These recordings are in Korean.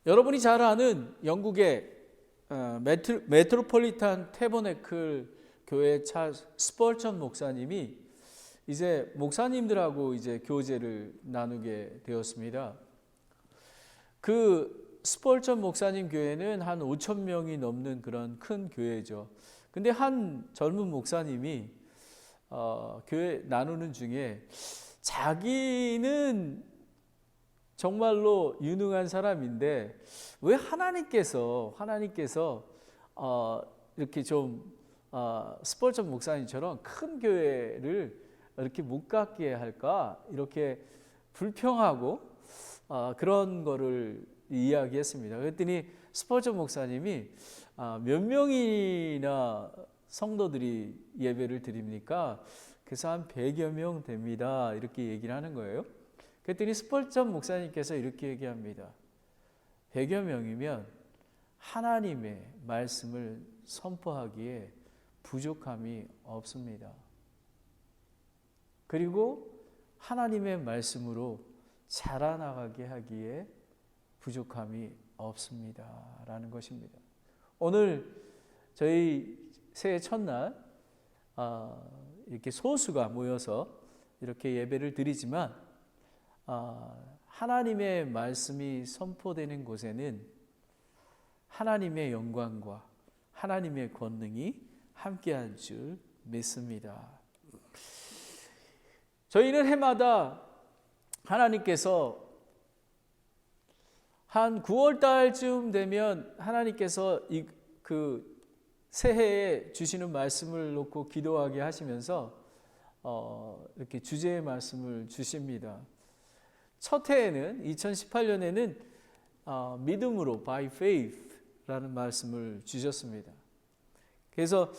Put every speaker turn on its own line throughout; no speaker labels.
여러분이 잘 아는 영국의 메트로폴리탄 태버네클 교회 찰스 스펄전 목사님이 이제 목사님들하고 이제 교제를 나누게 되었습니다. 그 스펄전 목사님 교회는 한 5천 명이 넘는 그런 큰 교회죠. 근데 한 젊은 목사님이 교회 나누는 중에 자기는 정말로 유능한 사람인데 왜 하나님께서 이렇게 좀 스펄전 목사님처럼 큰 교회를 이렇게 못 갖게 할까, 이렇게 불평하고 그런 거를 이야기했습니다. 그랬더니 스펄전 목사님이 몇 명이나 성도들이 예배를 드립니까? 그래서 한 100여 명 됩니다. 이렇게 얘기를 하는 거예요. 그랬더니 스펄전 목사님께서 이렇게 얘기합니다. 100여 명이면 하나님의 말씀을 선포하기에 부족함이 없습니다. 그리고 하나님의 말씀으로 자라나가게 하기에 부족함이 없습니다. 라는 것입니다. 오늘 저희 새해 첫날 이렇게 소수가 모여서 이렇게 예배를 드리지만 하나님의 말씀이 선포되는 곳에는 하나님의 영광과 하나님의 권능이 함께한 줄 믿습니다. 저희는 해마다 하나님께서 한 9월 달쯤 되면 하나님께서 그 새해에 주시는 말씀을 놓고 기도하게 하시면서 이렇게 주제의 말씀을 주십니다. 첫 해에는 2018년에는 믿음으로 by faith라는 말씀을 주셨습니다. 그래서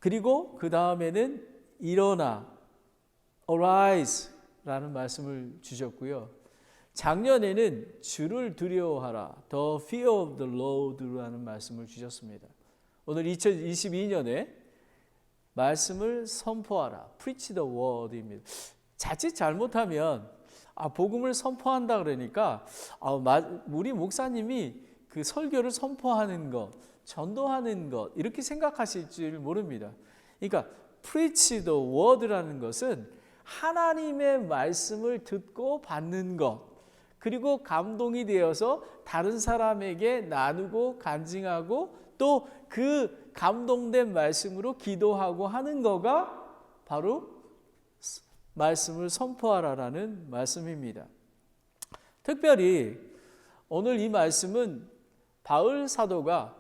그리고 그 다음에는 일어나 arise라는 말씀을 주셨고요. 작년에는 주를 두려워하라 the fear of the Lord라는 말씀을 주셨습니다. 오늘 2022년에 말씀을 선포하라 preach the word입니다. 자칫 잘못하면 복음을 선포한다 그러니까 우리 목사님이 그 설교를 선포하는 것, 전도하는 것 이렇게 생각하실 줄 모릅니다. 그러니까 preach the word라는 것은 하나님의 말씀을 듣고 받는 것, 그리고 감동이 되어서 다른 사람에게 나누고 간증하고 또 그 감동된 말씀으로 기도하고 하는 거가 바로 말씀을 선포하라라는 말씀입니다. 특별히 오늘 이 말씀은 바울 사도가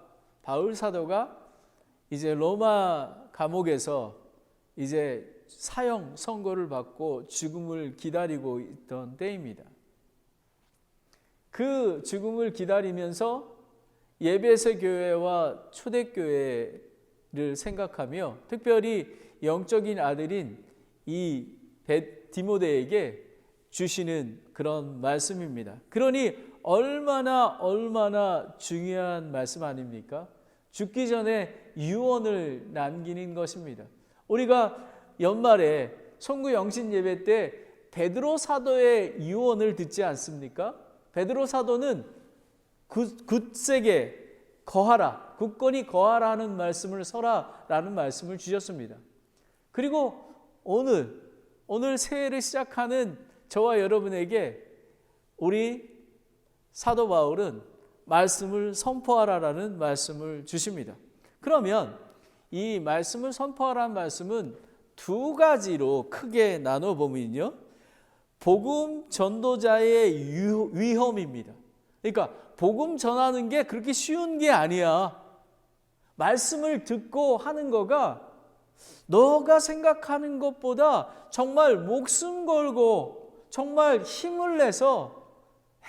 이제 로마 감옥에서 이제 사형 선고를 받고 죽음을 기다리고 있던 때입니다. 그 죽음을 기다리면서 예배새 교회와 초대교회를 생각하며 특별히 영적인 아들인 이 디모데에게 주시는 그런 말씀입니다. 그러니 얼마나 중요한 말씀 아닙니까? 죽기 전에 유언을 남기는 것입니다. 우리가 연말에 송구 영신 예배 때 베드로 사도의 유언을 듣지 않습니까? 베드로 사도는 굳세게 거하라, 굳건히 거하라 하는 말씀을 서라라는 말씀을 주셨습니다. 그리고 오늘 새해를 시작하는 저와 여러분에게 우리 사도 바울은 말씀을 선포하라라는 말씀을 주십니다. 그러면 이 말씀을 선포하라는 말씀은 두 가지로 크게 나눠보면요, 복음 전도자의 위험입니다. 그러니까 복음 전하는 게 그렇게 쉬운 게 아니야. 말씀을 듣고 하는 거가 너가 생각하는 것보다 정말 목숨 걸고 정말 힘을 내서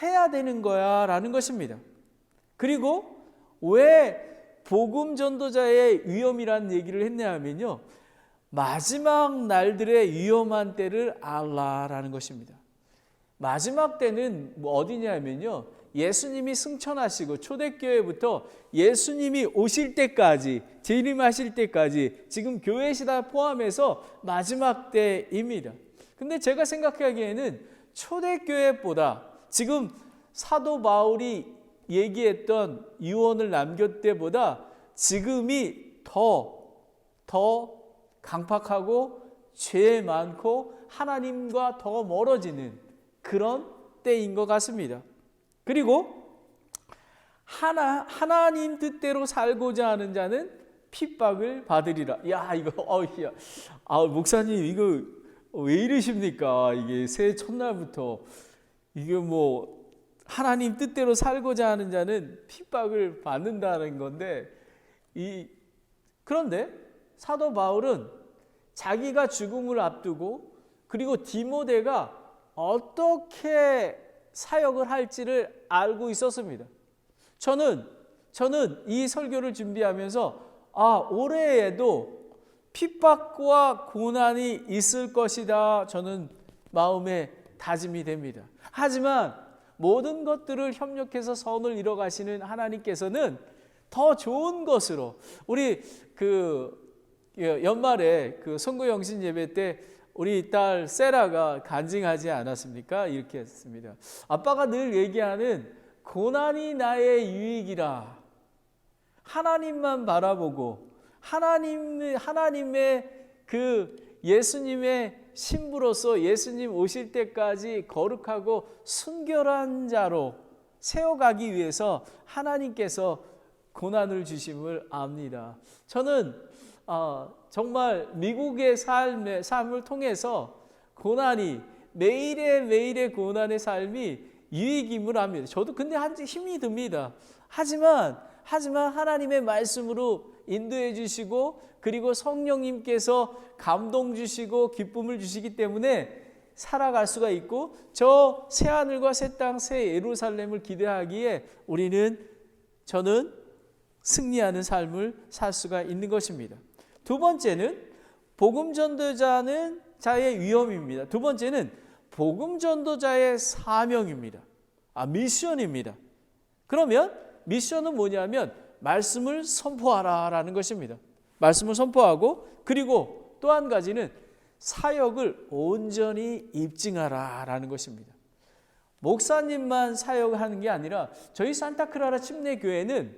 해야 되는 거야 라는 것입니다. 그리고 왜 복음 전도자의 위험이라는 얘기를 했냐 하면요, 마지막 날들의 위험한 때를 알라라는 것입니다. 마지막 때는 어디냐 하면요, 예수님이 승천하시고 초대교회부터 예수님이 오실 때까지, 재림하실 때까지 지금 교회 시대 포함해서 마지막 때입니다. 근데 제가 생각하기에는 초대교회보다 지금 사도 바울이 얘기했던 유언을 남길 때보다 지금이 더 강팍하고 죄 많고 하나님과 더 멀어지는 그런 때인 것 같습니다. 그리고 하나님 뜻대로 살고자 하는 자는 핍박을 받으리라. 야, 이거 목사님 이거 왜 이러십니까? 이게 새해 첫날부터 이게 뭐 하나님 뜻대로 살고자 하는 자는 핍박을 받는다는 건데, 그런데 사도 바울은 자기가 죽음을 앞두고 그리고 디모데가 어떻게 사역을 할지를 알고 있었습니다. 저는 이 설교를 준비하면서 올해에도 핍박과 고난이 있을 것이다, 저는 마음에 다짐이 됩니다. 하지만 모든 것들을 협력해서 선을 이뤄가시는 하나님께서는 더 좋은 것으로, 우리 연말에 선거 영신 예배 때 우리 딸 세라가 간증하지 않았습니까? 이렇게 했습니다. 아빠가 늘 얘기하는 고난이 나의 유익이라. 하나님만 바라보고 하나님의 예수님의 신부로서 예수님 오실 때까지 거룩하고 순결한 자로 세워가기 위해서 하나님께서 고난을 주심을 압니다. 저는 정말 미국의 삶을 통해서 고난이 매일의 고난의 삶이 유익임을 압니다. 저도 근데 힘이 듭니다. 하지만 하나님의 말씀으로 인도해 주시고 그리고 성령님께서 감동 주시고 기쁨을 주시기 때문에 살아갈 수가 있고, 저 새하늘과 새 땅 새 예루살렘을 기대하기에 저는 승리하는 삶을 살 수가 있는 것입니다. 두 번째는 복음 전도자의 위험입니다. 두 번째는 복음 전도자의 사명입니다. 미션입니다. 그러면 미션은 뭐냐면 말씀을 선포하라라는 것입니다. 말씀을 선포하고, 그리고 또 한 가지는 사역을 온전히 입증하라라는 것입니다. 목사님만 사역하는 게 아니라 저희 산타크라라 침례교회는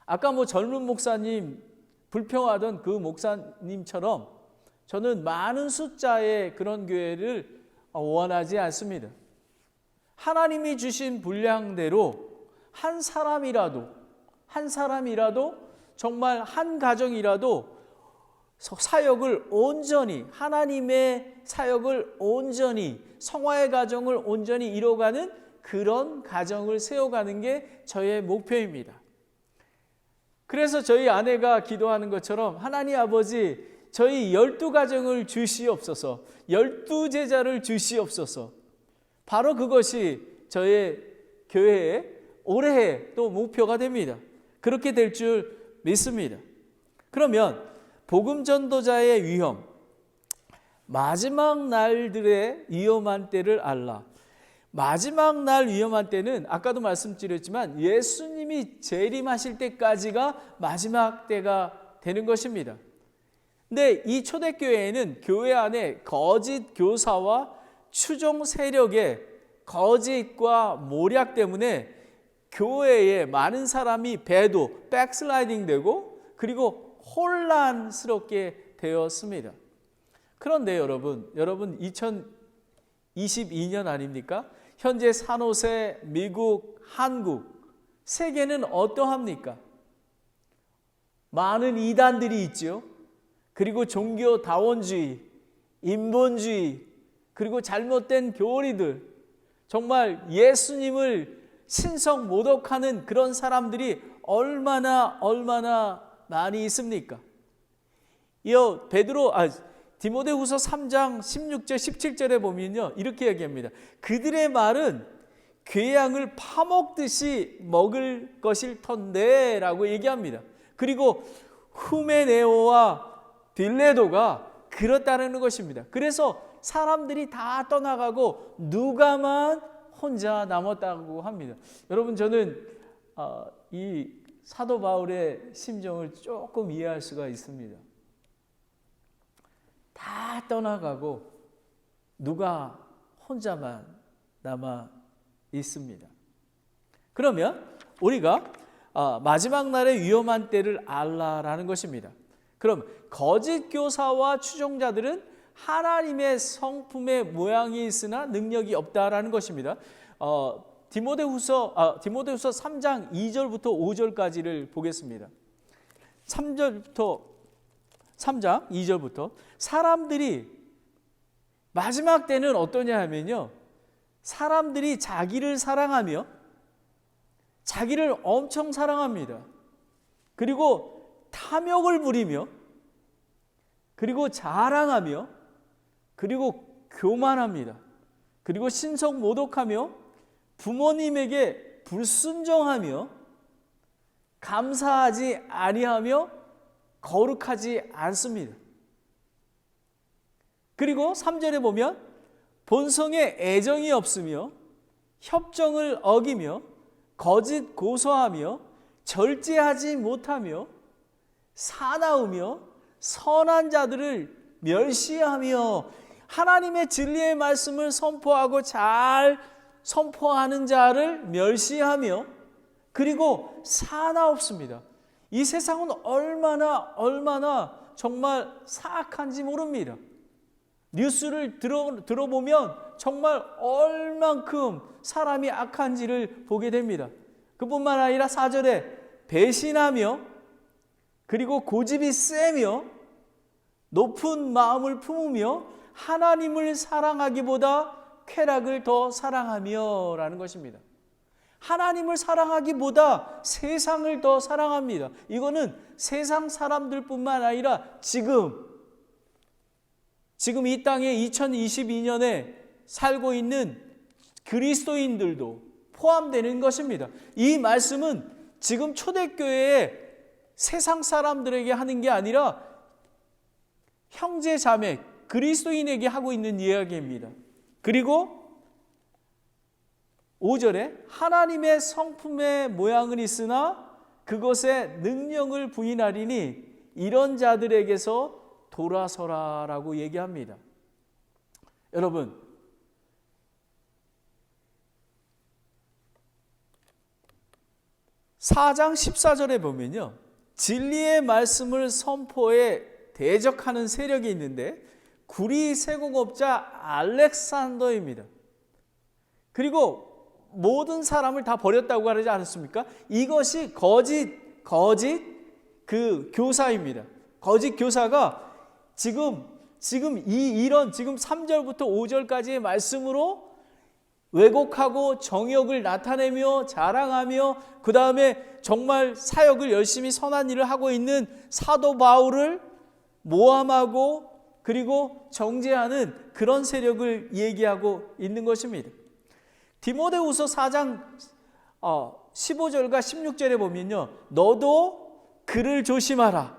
아까 젊은 목사님 불평하던 그 목사님처럼 저는 많은 숫자의 그런 교회를 원하지 않습니다. 하나님이 주신 분량대로 한 사람이라도 정말 한 가정이라도 사역을 온전히, 하나님의 사역을 온전히, 성화의 가정을 온전히 이뤄가는 그런 가정을 세워가는 게 저의 목표입니다. 그래서 저희 아내가 기도하는 것처럼 하나님 아버지, 저희 12가정을 주시옵소서, 12제자를 주시옵소서. 바로 그것이 저의 교회의 올해의 또 목표가 됩니다. 그렇게 될 줄 믿습니다. 그러면 복음 전도자의 위험, 마지막 날들의 위험한 때를 알라. 마지막 날 위험한 때는 아까도 말씀드렸지만 예수님이 재림하실 때까지가 마지막 때가 되는 것입니다. 근데 이 초대교회에는 교회 안에 거짓 교사와 추종 세력의 거짓과 모략 때문에 교회에 많은 사람이 배도 백슬라이딩 되고 그리고 혼란스럽게 되었습니다. 그런데 여러분 2022년 아닙니까? 현재 산호세, 미국, 한국, 세계는 어떠합니까? 많은 이단들이 있죠. 그리고 종교 다원주의, 인본주의, 그리고 잘못된 교리들, 정말 예수님을 신성 모독하는 그런 사람들이 얼마나 많이 있습니까? 디모데후서 3장 16절 17절에 보면요, 이렇게 얘기합니다. 그들의 말은 괴양을 파먹듯이 먹을 것일 터인데 라고 얘기합니다. 그리고 후메네오와 빌레도가 그렇다는 것입니다. 그래서 사람들이 다 떠나가고 누가만 혼자 남았다고 합니다. 여러분, 저는 이 사도 바울의 심정을 조금 이해할 수가 있습니다. 다 떠나가고 누가 혼자만 남아 있습니다. 그러면 우리가 마지막 날의 위험한 때를 알라라는 것입니다. 그럼 거짓 교사와 추종자들은 하나님의 성품의 모양이 있으나 능력이 없다라는 것입니다. 디모데후서 3장 2절부터 5절까지를 보겠습니다. 3장 2절부터 사람들이 마지막 때는 어떠냐 하면요, 사람들이 자기를 사랑하며 자기를 엄청 사랑합니다. 그리고 탐욕을 부리며 그리고 자랑하며 그리고 교만합니다. 그리고 신성 모독하며 부모님에게 불순종하며 감사하지 아니하며 거룩하지 않습니다. 그리고 3절에 보면 본성에 애정이 없으며 협정을 어기며 거짓 고소하며 절제하지 못하며 사나우며 선한 자들을 멸시하며 하나님의 진리의 말씀을 선포하고 잘 선포하는 자를 멸시하며 그리고 사나웁습니다. 이 세상은 얼마나 정말 사악한지 모릅니다. 뉴스를 들어보면 정말 얼만큼 사람이 악한지를 보게 됩니다. 그뿐만 아니라 4절에 배신하며 그리고 고집이 세며 높은 마음을 품으며 하나님을 사랑하기보다 쾌락을 더 사랑하며 라는 것입니다. 하나님을 사랑하기보다 세상을 더 사랑합니다. 이거는 세상 사람들뿐만 아니라 지금 이 땅에 2022년에 살고 있는 그리스도인들도 포함되는 것입니다. 이 말씀은 지금 초대교회에 세상 사람들에게 하는 게 아니라 형제 자매 그리스도인에게 하고 있는 이야기입니다. 그리고 5절에 하나님의 성품의 모양은 있으나 그것의 능력을 부인하리니 이런 자들에게서 돌아서라라고 얘기합니다. 여러분, (4장 14절에) 보면요, 진리의 말씀을 선포해 대적하는 세력이 있는데 구리 세공업자 알렉산더입니다. 그리고 모든 사람을 다 버렸다고 하지 않았습니까? 이것이 거짓 그 교사입니다. 거짓 교사가 지금 3절부터 5절까지의 말씀으로 왜곡하고 정욕을 나타내며 자랑하며 그 다음에 정말 사역을 열심히 선한 일을 하고 있는 사도 바울을 모함하고 그리고 정죄하는 그런 세력을 얘기하고 있는 것입니다. 디모데후서 4장 15절과 16절에 보면요, 너도 그를 조심하라.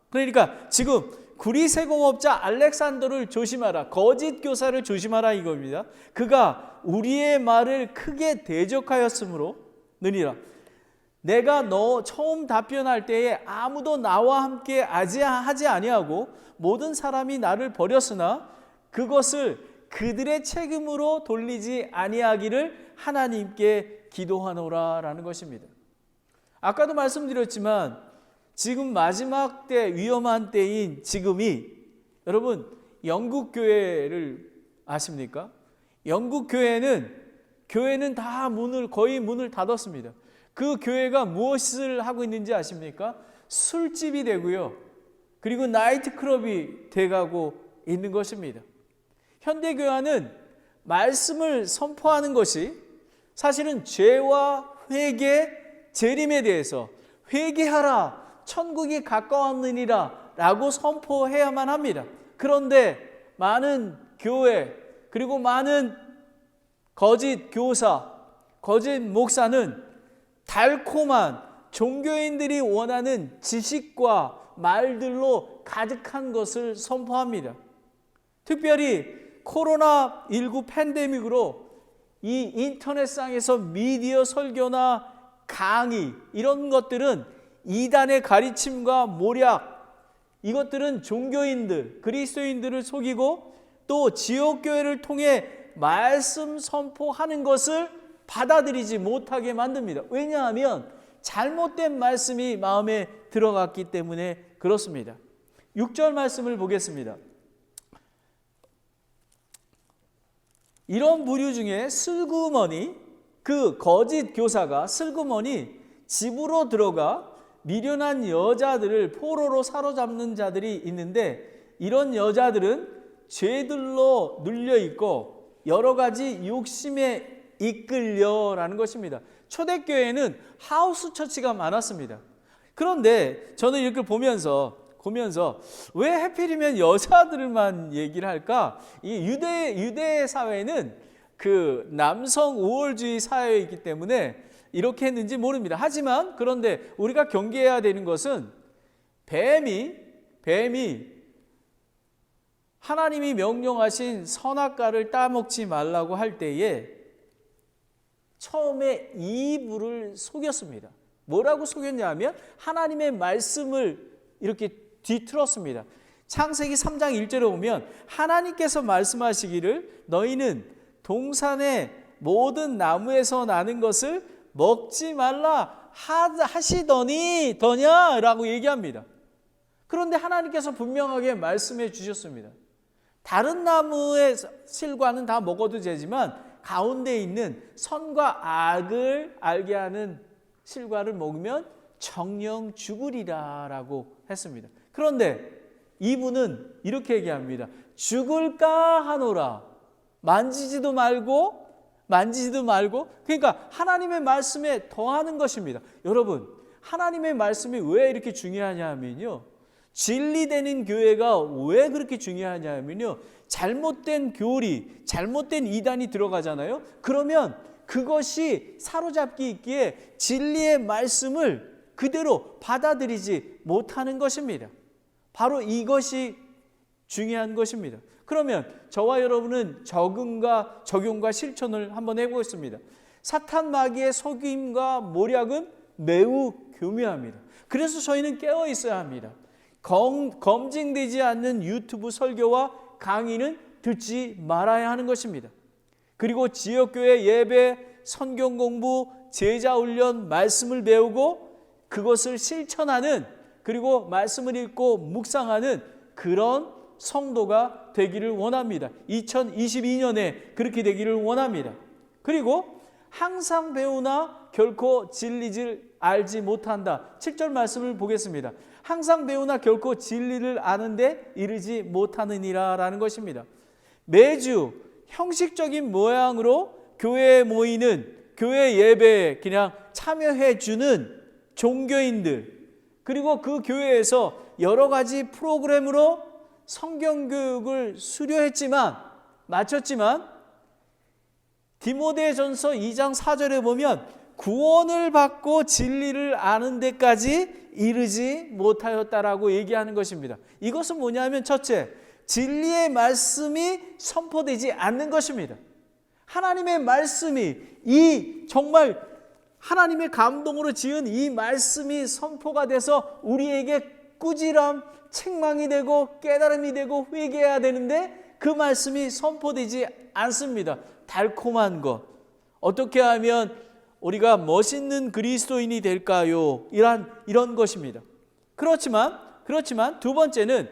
그러니까 지금 구리세공업자 알렉산더를 조심하라, 거짓 교사를 조심하라 이겁니다. 그가 우리의 말을 크게 대적하였으므로 느니라. 내가 너 처음 답변할 때에 아무도 나와 함께 하지 아니하고 모든 사람이 나를 버렸으나 그것을 그들의 책임으로 돌리지 아니하기를 하나님께 기도하노라라는 것입니다. 아까도 말씀드렸지만 지금 마지막 때, 위험한 때인 지금이, 여러분 영국 교회를 아십니까? 영국 교회는 다 거의 문을 닫았습니다. 그 교회가 무엇을 하고 있는지 아십니까? 술집이 되고요, 그리고 나이트클럽이 돼가고 있는 것입니다. 현대교회는 말씀을 선포하는 것이 사실은 죄와 회개, 재림에 대해서 회개하라, 천국이 가까웠느니라 라고 선포해야만 합니다. 그런데 많은 교회 그리고 많은 거짓 교사, 거짓 목사는 달콤한 종교인들이 원하는 지식과 말들로 가득한 것을 선포합니다. 특별히 코로나19 팬데믹으로 이 인터넷상에서 미디어 설교나 강의 이런 것들은 이단의 가르침과 모략, 이것들은 종교인들, 그리스도인들을 속이고 또 지옥교회를 통해 말씀 선포하는 것을 받아들이지 못하게 만듭니다. 왜냐하면 잘못된 말씀이 마음에 들어갔기 때문에 그렇습니다. 6절 말씀을 보겠습니다. 이런 부류 중에 슬그머니, 그 거짓 교사가 슬그머니 집으로 들어가 미련한 여자들을 포로로 사로잡는 자들이 있는데, 이런 여자들은 죄들로 눌려 있고 여러 가지 욕심에 이끌려라는 것입니다. 초대교회는 하우스 처치가 많았습니다. 그런데 저는 이렇게 보면서 왜 하필이면 여자들만 얘기를 할까? 이 유대 사회는 그 남성 우월주의 사회이기 때문에 이렇게 했는지 모릅니다. 하지만 그런데 우리가 경계해야 되는 것은 뱀이 하나님이 명령하신 선악과를 따먹지 말라고 할 때에 처음에 이브를 속였습니다. 뭐라고 속였냐면 하나님의 말씀을 이렇게 뒤틀었습니다. 창세기 3장 1절에 보면 하나님께서 말씀하시기를 너희는 동산의 모든 나무에서 나는 것을 먹지 말라 하시더니 더냐라고 얘기합니다. 그런데 하나님께서 분명하게 말씀해 주셨습니다. 다른 나무의 실과는 다 먹어도 되지만 가운데 있는 선과 악을 알게 하는 실과를 먹으면 정령 죽으리라 라고 했습니다. 그런데 이분은 이렇게 얘기합니다. 죽을까 하노라. 만지지도 말고 그러니까 하나님의 말씀에 더하는 것입니다. 여러분, 하나님의 말씀이 왜 이렇게 중요하냐면요, 진리되는 교회가 왜 그렇게 중요하냐면요, 잘못된 교리, 잘못된 이단이 들어가잖아요. 그러면 그것이 사로잡기 있기에 진리의 말씀을 그대로 받아들이지 못하는 것입니다. 바로 이것이 중요한 것입니다. 그러면 저와 여러분은 적용과 실천을 한번 해보겠습니다. 사탄 마귀의 속임과 모략은 매우 교묘합니다. 그래서 저희는 깨어 있어야 합니다. 검증되지 않는 유튜브 설교와 강의는 듣지 말아야 하는 것입니다. 그리고 지역교회 예배, 성경 공부, 제자 훈련, 말씀을 배우고 그것을 실천하는, 그리고 말씀을 읽고 묵상하는 그런 성도가 되기를 원합니다. 2022년에 그렇게 되기를 원합니다. 그리고 항상 배우나 결코 진리를 알지 못한다. 7절 말씀을 보겠습니다. 항상 배우나 결코 진리를 아는데 이르지 못하느니라 라는 것입니다. 매주 형식적인 모양으로 교회에 모이는, 교회 예배에 그냥 참여해 주는 종교인들, 그리고 그 교회에서 여러 가지 프로그램으로 성경교육을 마쳤지만 디모데전서 2장 4절에 보면 구원을 받고 진리를 아는 데까지 이르지 못하였다라고 얘기하는 것입니다. 이것은 뭐냐면 첫째, 진리의 말씀이 선포되지 않는 것입니다. 하나님의 말씀이, 이 정말 하나님의 감동으로 지은 이 말씀이 선포가 돼서 우리에게 꾸지람, 책망이 되고 깨달음이 되고 회개해야 되는데 그 말씀이 선포되지 않습니다. 달콤한 것, 어떻게 하면 우리가 멋있는 그리스도인이 될까요? 이런 것입니다. 그렇지만 두 번째는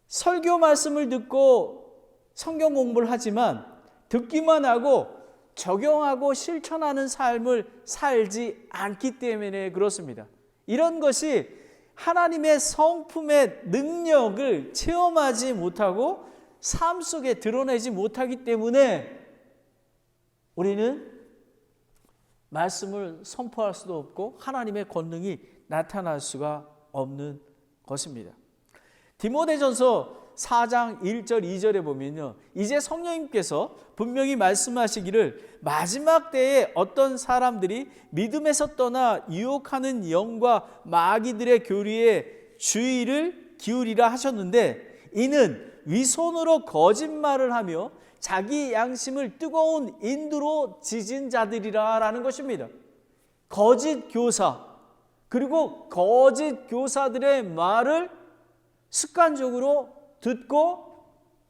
설교 말씀을 듣고 성경 공부를 하지만 듣기만 하고 적용하고 실천하는 삶을 살지 않기 때문에 그렇습니다. 이런 것이 하나님의 성품의 능력을 체험하지 못하고 삶 속에 드러내지 못하기 때문에 우리는 말씀을 선포할 수도 없고 하나님의 권능이 나타날 수가 없는 것입니다. 디모데전서 4장 1절 2절에 보면요, 이제 성령님께서 분명히 말씀하시기를 마지막 때에 어떤 사람들이 믿음에서 떠나 유혹하는 영과 마귀들의 교리에 주의를 기울이라 하셨는데, 이는 위선으로 거짓말을 하며 자기 양심을 뜨거운 인두로 지진 자들이라 라는 것입니다. 거짓 교사, 그리고 거짓 교사들의 말을 습관적으로 듣고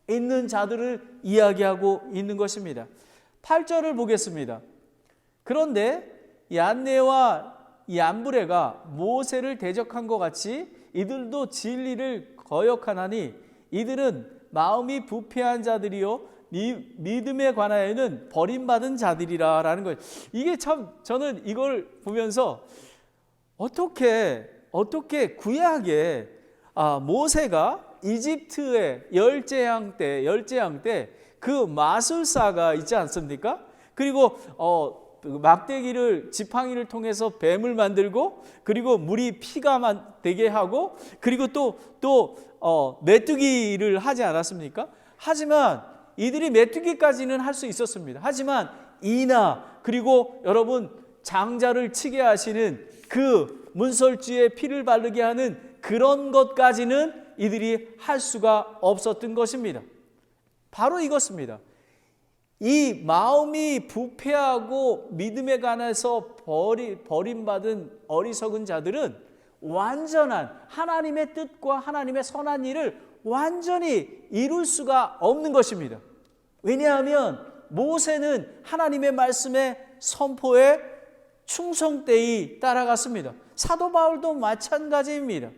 있는 자들을 이야기하고 있는 것입니다. 8절을 보겠습니다. 그런데 얀네와 얀브레가 모세를 대적한 것 같이 이들도 진리를 거역하나니 이들은 마음이 부패한 자들이요 믿음에 관하여는 버림받은 자들이라라는 거예요. 이게 참 저는 이걸 보면서 어떻게 구약에 모세가 이집트의 열재앙 때 그 마술사가 있지 않습니까? 그리고 막대기를 지팡이를 통해서 뱀을 만들고 그리고 물이 피가 되게 하고 그리고 또 메뚜기를 하지 않았습니까? 하지만 이들이 메뚜기까지는 할 수 있었습니다. 하지만 이나 그리고 여러분 장자를 치게 하시는 그 문설주에 피를 바르게 하는 그런 것까지는 이들이 할 수가 없었던 것입니다. 바로 이것입니다. 이 마음이 부패하고 믿음에 관해서 버림받은 어리석은 자들은 완전한 하나님의 뜻과 하나님의 선한 일을 완전히 이룰 수가 없는 것입니다. 왜냐하면 모세는 하나님의 말씀의 선포에 충성되이 따라갔습니다. 사도 바울도 마찬가지입니다.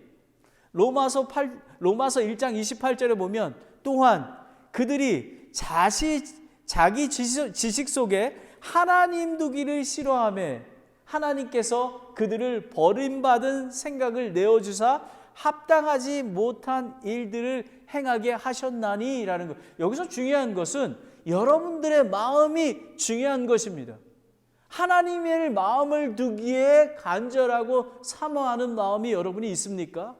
로마서 1장 28절에 보면 또한 그들이 자기 지식 속에 하나님 두기를 싫어하며 하나님께서 그들을 버림받은 생각을 내어주사 합당하지 못한 일들을 행하게 하셨나니 라는 것. 여기서 중요한 것은 여러분들의 마음이 중요한 것입니다. 하나님의 마음을 두기에 간절하고 사모하는 마음이 여러분이 있습니까?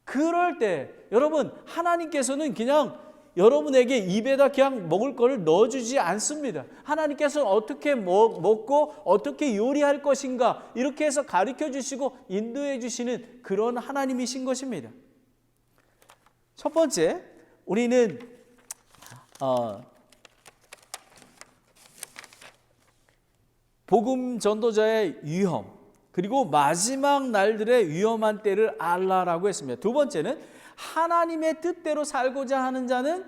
그럴 때 여러분 하나님께서는 그냥 여러분에게 입에다 그냥 먹을 거를 넣어주지 않습니다. 하나님께서는 어떻게 먹고 어떻게 요리할 것인가 이렇게 해서 가르쳐 주시고 인도해 주시는 그런 하나님이신 것입니다. 첫 번째, 우리는 복음 전도자의 위험 그리고 마지막 날들의 위험한 때를 알라라고 했습니다. 두 번째는 하나님의 뜻대로 살고자 하는 자는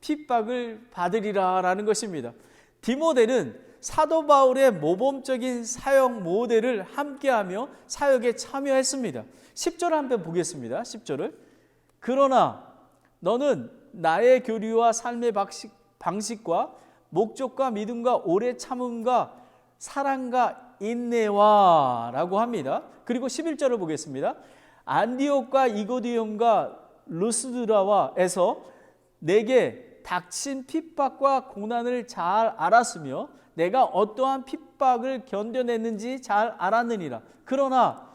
핍박을 받으리라 라는 것입니다. 디모데는 사도 바울의 모범적인 사역 모델을 함께하며 사역에 참여했습니다. 10절을 한번 보겠습니다. 10절을 그러나 너는 나의 교리와 삶의 방식과 목적과 믿음과 오래 참음과 사랑과 인내와 라고 합니다. 그리고 11절을 보겠습니다. 안디옥과 이고디움과 루스드라와에서 내게 닥친 핍박과 고난을 잘 알았으며 내가 어떠한 핍박을 견뎌냈는지 잘 알았느니라. 그러나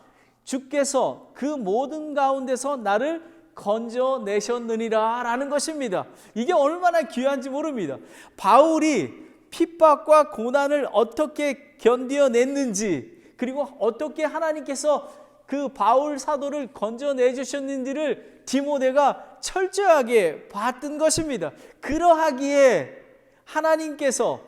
주께서 그 모든 가운데서 나를 건져내셨느니라 라는 것입니다. 이게 얼마나 귀한지 모릅니다. 바울이 핍박과 고난을 어떻게 견뎌냈는지 그리고 어떻게 하나님께서 그 바울 사도를 건져내 주셨는지를 디모데가 철저하게 봤던 것입니다. 그러하기에 하나님께서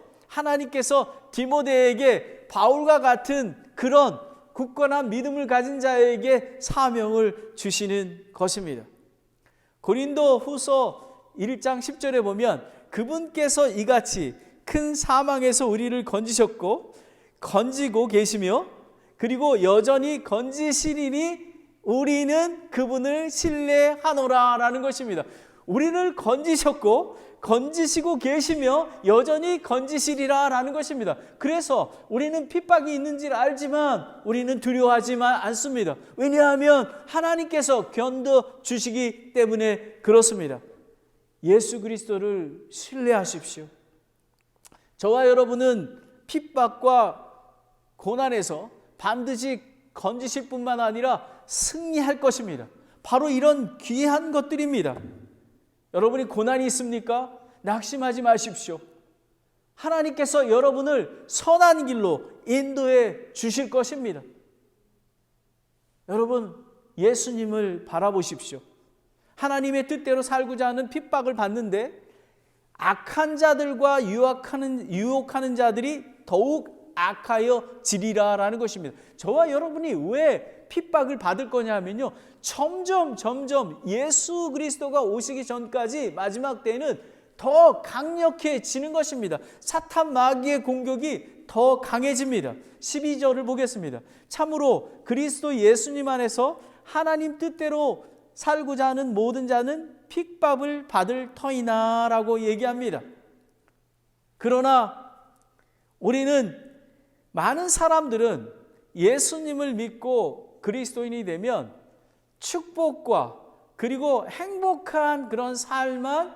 디모데에게 바울과 같은 그런 굳건한 믿음을 가진 자에게 사명을 주시는 것입니다. 고린도 후서 1장 10절에 보면 그분께서 이같이 큰 사망에서 우리를 건지고 계시며 그리고 여전히 건지시리니 우리는 그분을 신뢰하노라 라는 것입니다. 우리를 건지시고 계시며 여전히 건지시리라 라는 것입니다. 그래서 우리는 핍박이 있는지를 알지만 우리는 두려워하지만 않습니다. 왜냐하면 하나님께서 견뎌주시기 때문에 그렇습니다. 예수 그리스도를 신뢰하십시오. 저와 여러분은 핍박과 고난에서 반드시 건지실 뿐만 아니라 승리할 것입니다. 바로 이런 귀한 것들입니다. 여러분이 고난이 있습니까? 낙심하지 마십시오. 하나님께서 여러분을 선한 길로 인도해 주실 것입니다. 여러분 예수님을 바라보십시오. 하나님의 뜻대로 살고자 하는 핍박을 받는데 악한 자들과 유혹하는 자들이 더욱 악하여 지리라라는 것입니다. 저와 여러분이 왜 핍박을 받을 거냐면요, 점점 예수 그리스도가 오시기 전까지 마지막 때는 더 강력해지는 것입니다. 사탄 마귀의 공격이 더 강해집니다. 12절을 보겠습니다. 참으로 그리스도 예수님 안에서 하나님 뜻대로 살고자 하는 모든 자는 핍박을 받을 터이나 라고 얘기합니다. 그러나 우리는, 많은 사람들은 예수님을 믿고 그리스도인이 되면 축복과 그리고 행복한 그런 삶만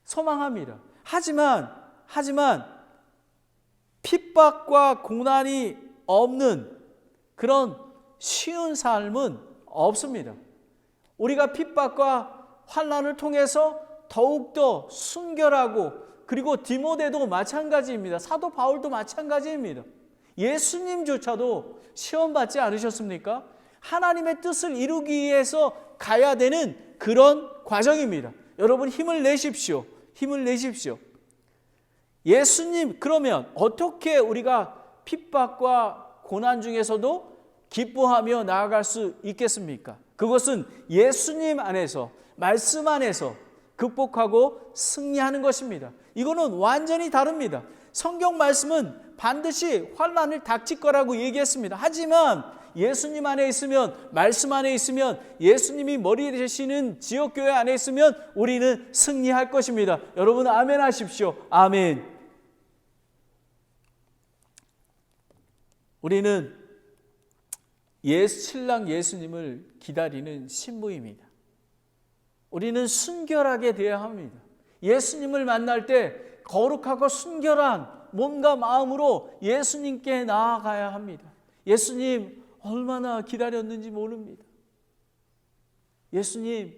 소망합니다. 하지만 핍박과 고난이 없는 그런 쉬운 삶은 없습니다. 우리가 핍박과 환난을 통해서 더욱더 순결하고, 그리고 디모데도 마찬가지입니다. 사도 바울도 마찬가지입니다. 예수님조차도 시험 받지 않으셨습니까? 하나님의 뜻을 이루기 위해서 가야 되는 그런 과정입니다. 여러분, 힘을 내십시오. 힘을 내십시오. 예수님, 그러면 어떻게 우리가 핍박과 고난 중에서도 기뻐하며 나아갈 수 있겠습니까? 그것은 예수님 안에서, 말씀 안에서 극복하고 승리하는 것입니다. 이거는 완전히 다릅니다. 성경 말씀은 반드시 환난을 닥칠 거라고 얘기했습니다. 하지만 예수님 안에 있으면, 말씀 안에 있으면, 예수님이 머리 되시는 지역교회 안에 있으면 우리는 승리할 것입니다. 여러분, 아멘 하십시오. 아멘. 우리는 신랑 예수님을 기다리는 신부입니다. 우리는 순결하게 되어야 합니다. 예수님을 만날 때 거룩하고 순결한 몸과 마음으로 예수님께 나아가야 합니다. 예수님 얼마나 기다렸는지 모릅니다. 예수님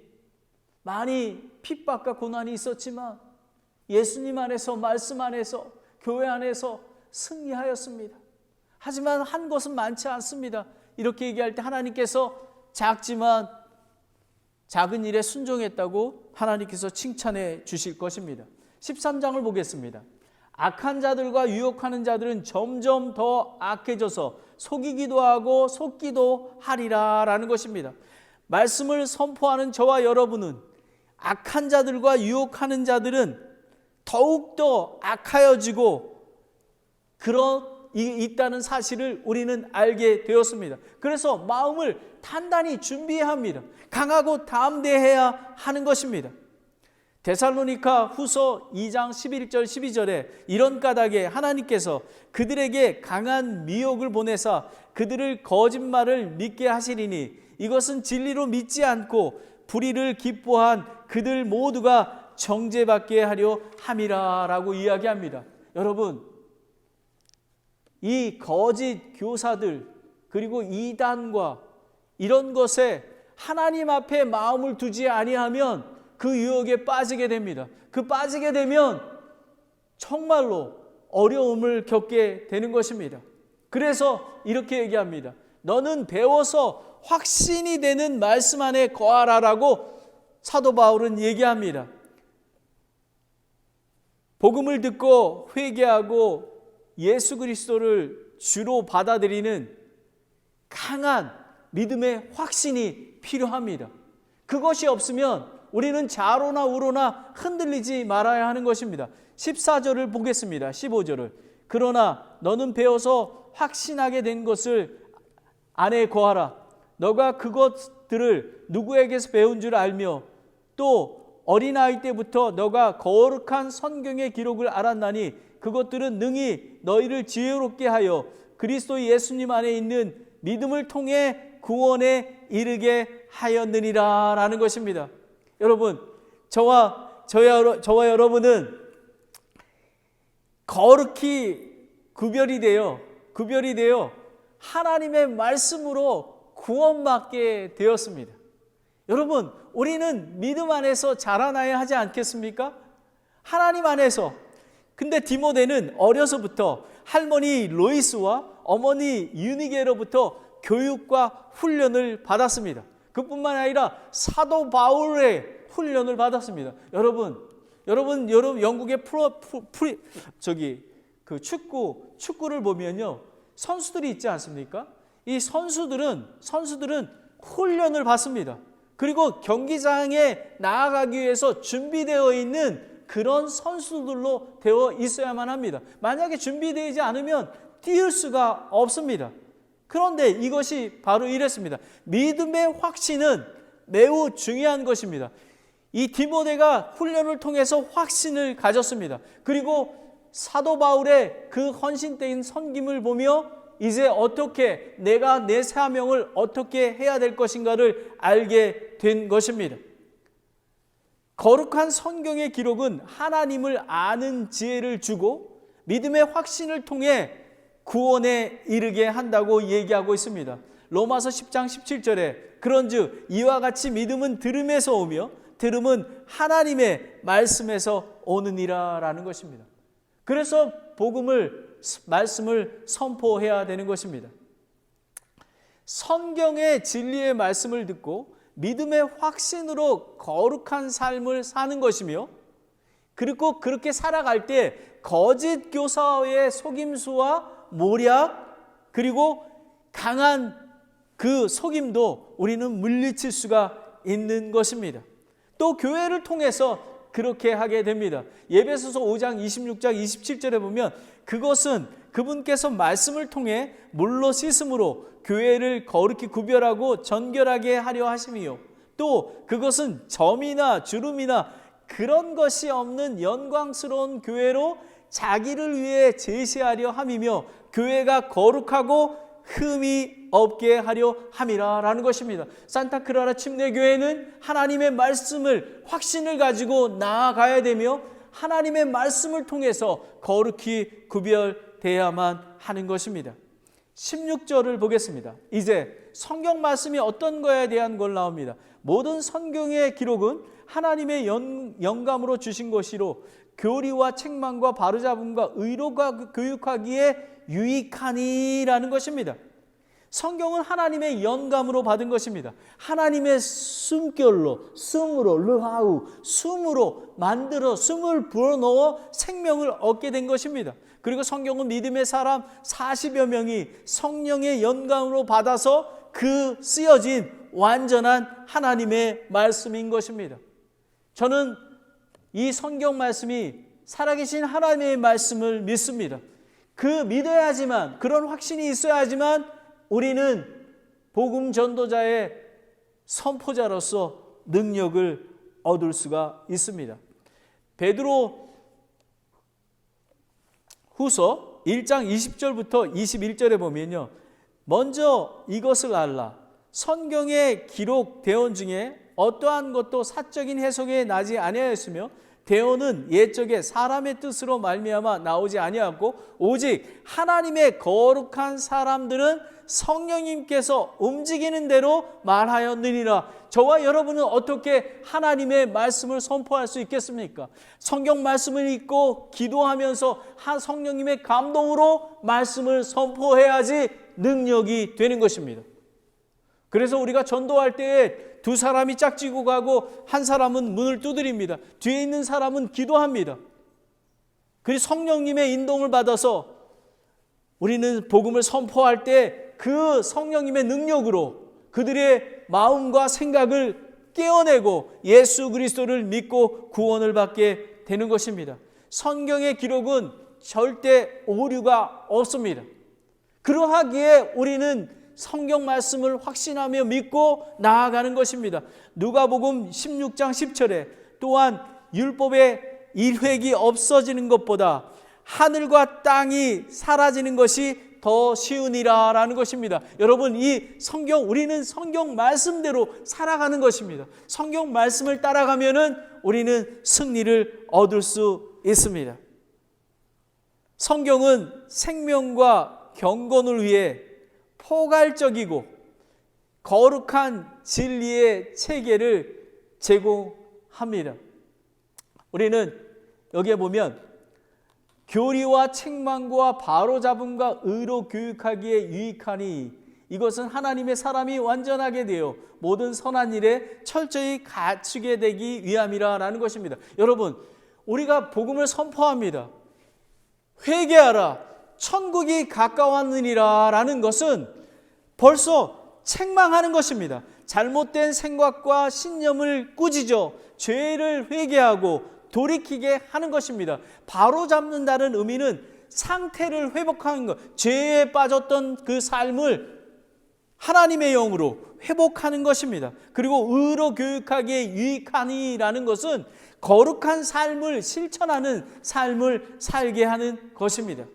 많이 핍박과 고난이 있었지만 예수님 안에서, 말씀 안에서, 교회 안에서 승리하였습니다. 하지만 한 것은 많지 않습니다. 이렇게 얘기할 때 하나님께서 작지만 작은 일에 순종했다고 하나님께서 칭찬해 주실 것입니다. 13장을 보겠습니다. 악한 자들과 유혹하는 자들은 점점 더 악해져서 속이기도 하고 속기도 하리라 라는 것입니다. 말씀을 선포하는 저와 여러분은 악한 자들과 유혹하는 자들은 더욱더 악하여지고 있다는 사실을 우리는 알게 되었습니다. 그래서 마음을 단단히 준비해야 합니다. 강하고 담대해야 하는 것입니다. 데살로니가 후서 2장 11절 12절에 이런 까닭에 하나님께서 그들에게 강한 미혹을 보내사 그들을 거짓말을 믿게 하시리니 이것은 진리로 믿지 않고 불의를 기뻐한 그들 모두가 정죄받게 하려 함이라 라고 이야기합니다. 여러분, 이 거짓 교사들 그리고 이단과 이런 것에 하나님 앞에 마음을 두지 아니하면 그 유혹에 빠지게 됩니다. 그 빠지게 되면 정말로 어려움을 겪게 되는 것입니다. 그래서 이렇게 얘기합니다. 너는 배워서 확신이 되는 말씀 안에 거하라라고 사도 바울은 얘기합니다. 복음을 듣고 회개하고 예수 그리스도를 주로 받아들이는 강한 믿음의 확신이 필요합니다. 그것이 없으면 우리는 좌로나 우로나 흔들리지 말아야 하는 것입니다. 14절을 보겠습니다. 15절을. 그러나 너는 배워서 확신하게 된 것을 안에 거하라. 너가 그것들을 누구에게서 배운 줄 알며 또 어린아이 때부터 너가 거룩한 성경의 기록을 알았나니 그것들은 능히 너희를 지혜롭게 하여 그리스도 예수님 안에 있는 믿음을 통해 구원에 이르게 하였느니라 라는 것입니다. 여러분, 저와 여러분은 거룩히 구별이 되어 하나님의 말씀으로 구원받게 되었습니다. 여러분, 우리는 믿음 안에서 자라나야 하지 않겠습니까? 하나님 안에서. 근데 디모데는 어려서부터 할머니 로이스와 어머니 유니게로부터 교육과 훈련을 받았습니다. 그뿐만 아니라 사도 바울의 훈련을 받았습니다. 여러분 영국의 축구를 보면요, 선수들이 있지 않습니까? 이 선수들은 훈련을 받습니다. 그리고 경기장에 나아가기 위해서 준비되어 있는 그런 선수들로 되어 있어야만 합니다. 만약에 준비되지 않으면 뛰을 수가 없습니다. 그런데 이것이 바로 이랬습니다. 믿음의 확신은 매우 중요한 것입니다. 이 디모데가 훈련을 통해서 확신을 가졌습니다. 그리고 사도 바울의 그 헌신된 섬김을 보며 이제 어떻게 내가 내 사명을 어떻게 해야 될 것인가를 알게 된 것입니다. 거룩한 성경의 기록은 하나님을 아는 지혜를 주고 믿음의 확신을 통해 구원에 이르게 한다고 얘기하고 있습니다. 로마서 10장 17절에 그런즉 이와 같이 믿음은 들음에서 오며 들음은 하나님의 말씀에서 오느니라 라는 것입니다. 그래서 말씀을 선포해야 되는 것입니다. 성경의 진리의 말씀을 듣고 믿음의 확신으로 거룩한 삶을 사는 것이며 그리고 그렇게 살아갈 때 거짓 교사의 속임수와 모략 그리고 강한 그 속임도 우리는 물리칠 수가 있는 것입니다. 또 교회를 통해서 그렇게 하게 됩니다. 에베소서 5장 26장 27절에 보면 그것은 그분께서 말씀을 통해 물로 씻음으로 교회를 거룩히 구별하고 정결하게 하려 하심이요 또 그것은 점이나 주름이나 그런 것이 없는 영광스러운 교회로 자기를 위해 제시하려 함이며 교회가 거룩하고 흠이 없게 하려 함이라 라는 것입니다. 산타크라라 침례교회는 하나님의 말씀을 확신을 가지고 나아가야 되며 하나님의 말씀을 통해서 거룩히 구별되어야만 하는 것입니다. 16절을 보겠습니다. 이제 성경 말씀이 어떤 거에 대한 걸 나옵니다. 모든 성경의 기록은 하나님의 영감으로 주신 것이로 교리와 책망과 바로잡음과 의로가 교육하기에 유익하니라는 것입니다. 성경은 하나님의 영감으로 받은 것입니다. 하나님의 숨결로, 숨으로, 르하우, 숨으로 만들어 숨을 불어넣어 생명을 얻게 된 것입니다. 그리고 성경은 믿음의 사람 40여 명이 성령의 영감으로 받아서 그 쓰여진 완전한 하나님의 말씀인 것입니다. 저는 이 성경 말씀이 살아계신 하나님의 말씀을 믿습니다. 그 믿어야지만, 그런 확신이 있어야지만 우리는 복음 전도자의 선포자로서 능력을 얻을 수가 있습니다. 베드로 후서 1장 20절부터 21절에 보면요. 먼저 이것을 알라. 성경에 기록되온 중에 어떠한 것도 사적인 해석에 나지 아니하였으며 대언은 옛적에 사람의 뜻으로 말미암아 나오지 아니하고 오직 하나님의 거룩한 사람들은 성령님께서 움직이는 대로 말하였느니라. 저와 여러분은 어떻게 하나님의 말씀을 선포할 수 있겠습니까? 성경 말씀을 읽고 기도하면서 성령님의 감동으로 말씀을 선포해야지 능력이 되는 것입니다. 그래서 우리가 전도할 때에 두 사람이 짝지고 가고 한 사람은 문을 두드립니다. 뒤에 있는 사람은 기도합니다. 그리고 성령님의 인도를 받아서 우리는 복음을 선포할 때 그 성령님의 능력으로 그들의 마음과 생각을 깨어내고 예수 그리스도를 믿고 구원을 받게 되는 것입니다. 성경의 기록은 절대 오류가 없습니다. 그러하기에 우리는 성경 말씀을 확신하며 믿고 나아가는 것입니다. 누가복음 16장 10절에 또한 율법의 일획이 없어지는 것보다 하늘과 땅이 사라지는 것이 더 쉬우니라 라는 것입니다. 여러분, 이 성경, 우리는 성경 말씀대로 살아가는 것입니다. 성경 말씀을 따라가면은 우리는 승리를 얻을 수 있습니다. 성경은 생명과 경건을 위해 포괄적이고 거룩한 진리의 체계를 제공합니다. 우리는 여기에 보면 교리와 책망과 바로잡음과 의로 교육하기에 유익하니 이것은 하나님의 사람이 완전하게 되어 모든 선한 일에 철저히 갖추게 되기 위함이라 라는 것입니다. 여러분, 우리가 복음을 선포합니다. 회개하라, 천국이 가까웠느니라 라는 것은 벌써 책망하는 것입니다. 잘못된 생각과 신념을 꾸짖어 죄를 회개하고 돌이키게 하는 것입니다. 바로 잡는다는 의미는 상태를 회복하는 것, 죄에 빠졌던 그 삶을 하나님의 영으로 회복하는 것입니다. 그리고 의로 교육하기에 유익하니라는 것은 거룩한 삶을 실천하는 삶을 살게 하는 것입니다.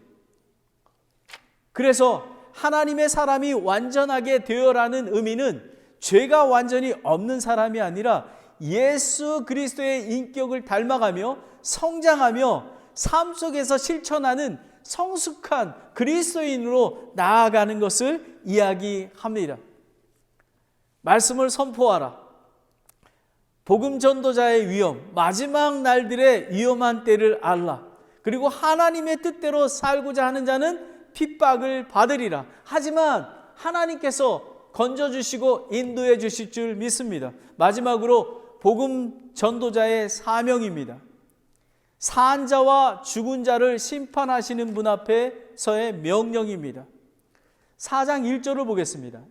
그래서 하나님의 사람이 완전하게 되어라는 의미는 죄가 완전히 없는 사람이 아니라 예수 그리스도의 인격을 닮아가며 성장하며 삶 속에서 실천하는 성숙한 그리스도인으로 나아가는 것을 이야기합니다. 말씀을 선포하라. 복음 전도자의 위험, 마지막 날들의 위험한 때를 알라. 그리고 하나님의 뜻대로 살고자 하는 자는 핍박을 받으리라. 하지만 하나님께서 건져주시고 인도해 주실 줄 믿습니다. 마지막으로 복음 전도자의 사명입니다. 산 자와 죽은 자를 심판하시는 분 앞에서의 명령입니다. 4장 1절을 보겠습니다.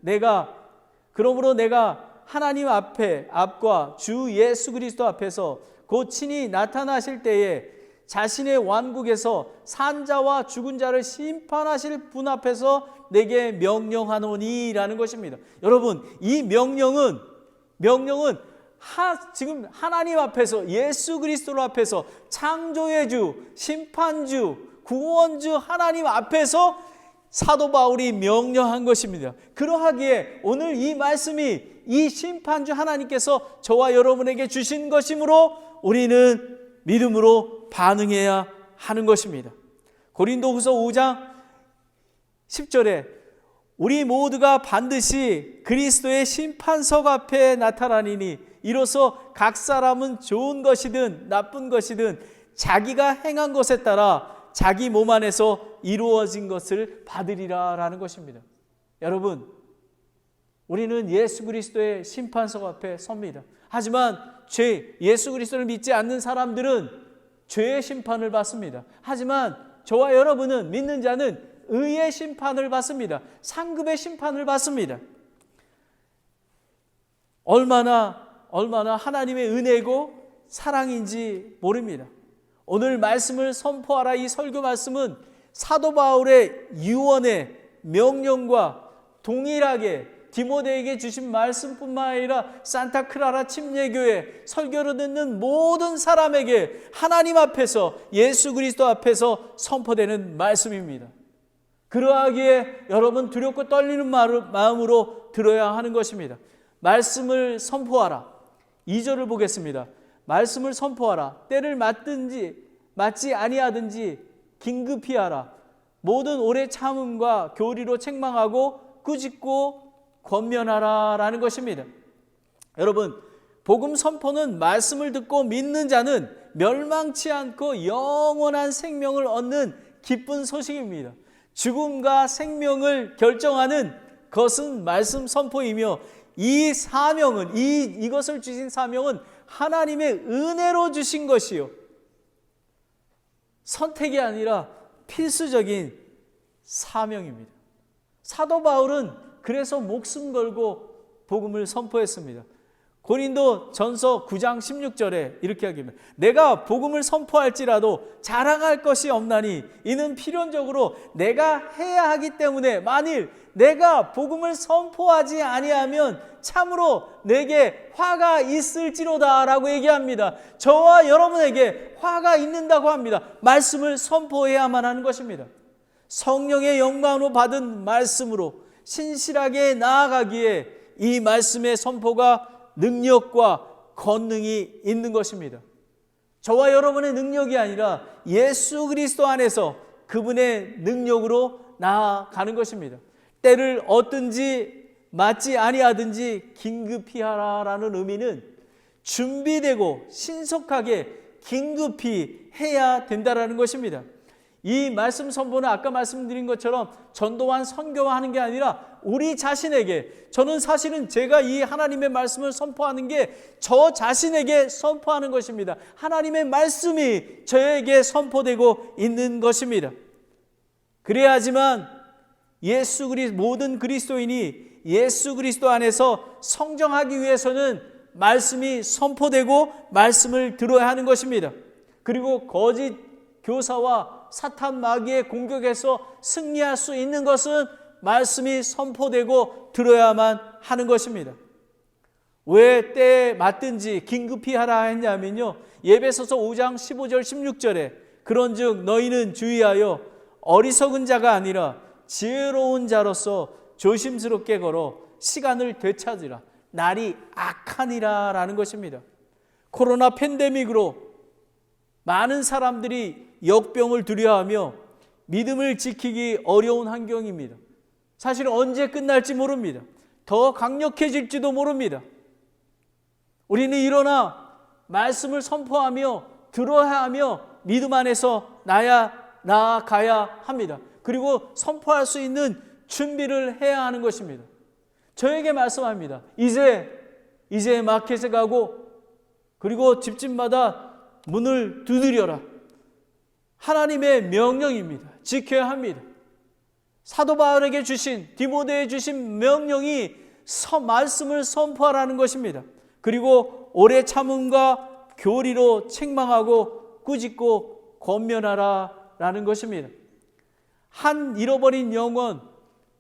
그러므로 내가 하나님 앞과 주 예수 그리스도 앞에서 곧 친히 나타나실 때에 자신의 왕국에서 산 자와 죽은 자를 심판하실 분 앞에서 내게 명령하노니라는 것입니다. 여러분, 이 명령은 지금 하나님 앞에서, 예수 그리스도 앞에서, 창조의 주, 심판주, 구원주 하나님 앞에서 사도 바울이 명령한 것입니다. 그러하기에 오늘 이 말씀이 이 심판주 하나님께서 저와 여러분에게 주신 것이므로 우리는 믿음으로 반응해야 하는 것입니다. 고린도후서 5장 10절에 우리 모두가 반드시 그리스도의 심판석 앞에 나타나리니 이로써 각 사람은 좋은 것이든 나쁜 것이든 자기가 행한 것에 따라 자기 몸 안에서 이루어진 것을 받으리라 라는 것입니다. 여러분, 우리는 예수 그리스도의 심판석 앞에 섭니다. 하지만 예수 그리스도를 믿지 않는 사람들은 죄의 심판을 받습니다. 하지만 저와 여러분은, 믿는 자는 의의 심판을 받습니다. 상급의 심판을 받습니다. 얼마나 하나님의 은혜고 사랑인지 모릅니다. 오늘 말씀을 선포하라, 이 설교 말씀은 사도 바울의 유언의 명령과 동일하게 디모데에게 주신 말씀뿐만 아니라 산타크라라 침례교회 설교를 듣는 모든 사람에게 하나님 앞에서, 예수 그리스도 앞에서 선포되는 말씀입니다. 그러하기에 여러분 두렵고 떨리는 마음으로 들어야 하는 것입니다. 말씀을 선포하라. 2절을 보겠습니다. 말씀을 선포하라. 때를 맞지 아니하든지 긴급히 하라. 모든 오래 참음과 교리로 책망하고 꾸짖고 권면하라 라는 것입니다. 여러분, 복음 선포는 말씀을 듣고 믿는 자는 멸망치 않고 영원한 생명을 얻는 기쁜 소식입니다. 죽음과 생명을 결정하는 것은 말씀 선포이며 이 사명은, 이것을 주신 사명은 하나님의 은혜로 주신 것이요, 선택이 아니라 필수적인 사명입니다. 사도 바울은 그래서 목숨 걸고 복음을 선포했습니다. 고린도 전서 9장 16절에 이렇게 하기입니다. 내가 복음을 선포할지라도 자랑할 것이 없나니 이는 필연적으로 내가 해야 하기 때문에 만일 내가 복음을 선포하지 아니하면 참으로 내게 화가 있을지로다 라고 얘기합니다. 저와 여러분에게 화가 있는다고 합니다. 말씀을 선포해야만 하는 것입니다. 성령의 영광으로 받은 말씀으로 신실하게 나아가기에 이 말씀의 선포가 능력과 권능이 있는 것입니다. 저와 여러분의 능력이 아니라 예수 그리스도 안에서 그분의 능력으로 나아가는 것입니다. 때를 얻든지 맞지 아니하든지 긴급히 하라라는 의미는 준비되고 신속하게 긴급히 해야 된다라는 것입니다. 이 말씀 선포는 아까 말씀드린 것처럼 전도한 선교화하는 게 아니라 우리 자신에게, 저는 사실은 제가 이 하나님의 말씀을 선포하는 게 저 자신에게 선포하는 것입니다. 하나님의 말씀이 저에게 선포되고 있는 것입니다. 그래야지만 모든 그리스도인이 예수 그리스도 안에서 성장하기 위해서는 말씀이 선포되고 말씀을 들어야 하는 것입니다. 그리고 거짓 교사와 사탄 마귀의 공격에서 승리할 수 있는 것은 말씀이 선포되고 들어야만 하는 것입니다. 왜 때에 맞든지 긴급히 하라 했냐면요, 에베소서 5장 15절 16절에 그런즉 너희는 주의하여 어리석은 자가 아니라 지혜로운 자로서 조심스럽게 걸어 시간을 되찾으라. 날이 악하니라 라는 것입니다. 코로나 팬데믹으로 많은 사람들이 역병을 두려워하며 믿음을 지키기 어려운 환경입니다. 사실 언제 끝날지 모릅니다. 더 강력해질지도 모릅니다. 우리는 일어나 말씀을 선포하며 들어야 하며 믿음 안에서 나아가야 합니다. 그리고 선포할 수 있는 준비를 해야 하는 것입니다. 저에게 말씀합니다. 이제 마켓에 가고 그리고 집집마다 문을 두드려라. 하나님의 명령입니다. 지켜야 합니다. 사도 바울에게 주신, 디모데에 주신 명령이 말씀을 선포하라는 것입니다. 그리고 오래 참음과 교리로 책망하고 꾸짖고 권면하라라는 것입니다. 한 잃어버린 영혼,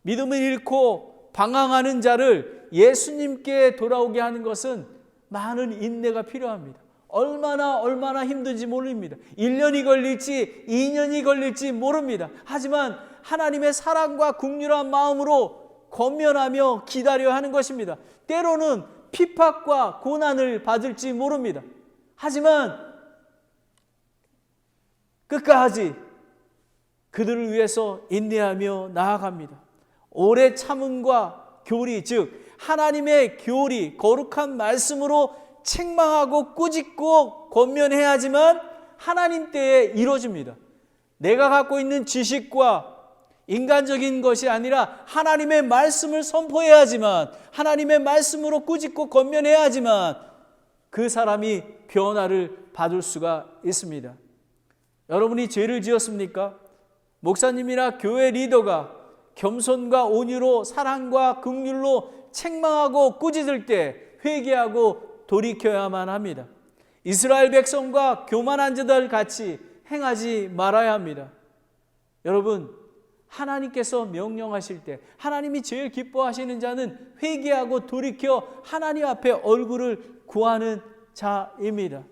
믿음을 잃고 방황하는 자를 예수님께 돌아오게 하는 것은 많은 인내가 필요합니다. 얼마나 힘든지 모릅니다. 1년이 걸릴지 2년이 걸릴지 모릅니다. 하지만 하나님의 사랑과 긍휼한 마음으로 권면하며 기다려야 하는 것입니다. 때로는 핍박과 고난을 받을지 모릅니다. 하지만 끝까지 그들을 위해서 인내하며 나아갑니다. 오래 참음과 교리, 즉 하나님의 교리, 거룩한 말씀으로 책망하고 꾸짖고 권면해야 하지만 하나님 때에 이루어집니다. 내가 갖고 있는 지식과 인간적인 것이 아니라 하나님의 말씀을 선포해야 하지만, 하나님의 말씀으로 꾸짖고 권면해야 하지만 그 사람이 변화를 받을 수가 있습니다. 여러분이 죄를 지었습니까? 목사님이나 교회 리더가 겸손과 온유로 사랑과 긍휼로 책망하고 꾸짖을 때 회개하고 돌이켜야만 합니다. 이스라엘 백성과 교만한 자들 같이 행하지 말아야 합니다. 여러분, 하나님께서 명령하실 때 하나님이 제일 기뻐하시는 자는 회개하고 돌이켜 하나님 앞에 얼굴을 구하는 자입니다.